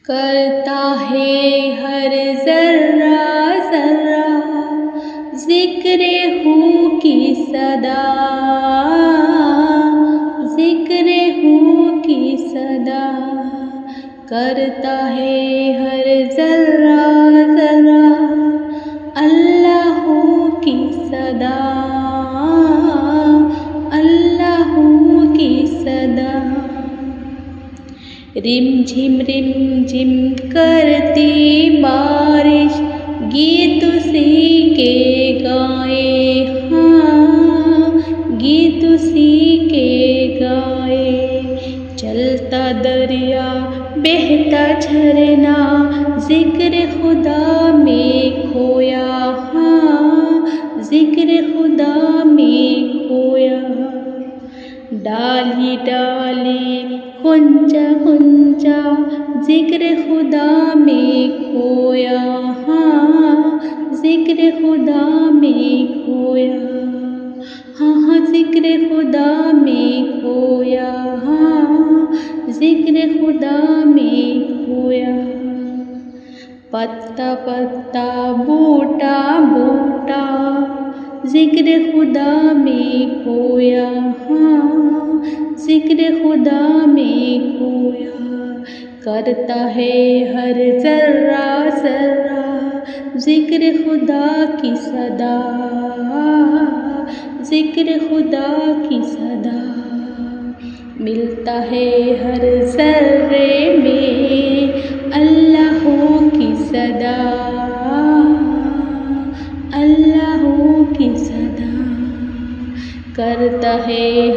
کرتا ہے ہر ذرہ ذرہ ذکر ہو کی صدا، ذکر ہو کی صدا، کرتا ہے ہر ذرہ ذرہ اللہ ہو کی صدا، اللہ ہو کی صدا۔ رم جھم کرتی بارش گیت اسی کے گائے، ہاں گیت اسی کے گائے، چلتا دریا بہتا جھرنا ذکر خدا میں کھویا، ہاں ذکر خدا میں کھویا۔ ڈالی ڈالی غنچہ غنچہ ذکر خدا میں کھویا، ہاں ذکر خدا میں کھویا، ہاں ہاں ذکر خدا میں کھویا، ہاں ذکر خدا میں کھویا۔ پتا پتا بوٹا بوٹا ذکر خدا میں کھویا، ہاں ذکر خدا میں کھویا۔ کرتا ہے ہر ذرہ ذرہ ذکر خدا کی صدا، ذکر خدا کی صدا، ملتا ہے ہر ذرے میں اللہ کی صدا، اللہ کی صدا، کرتا ہے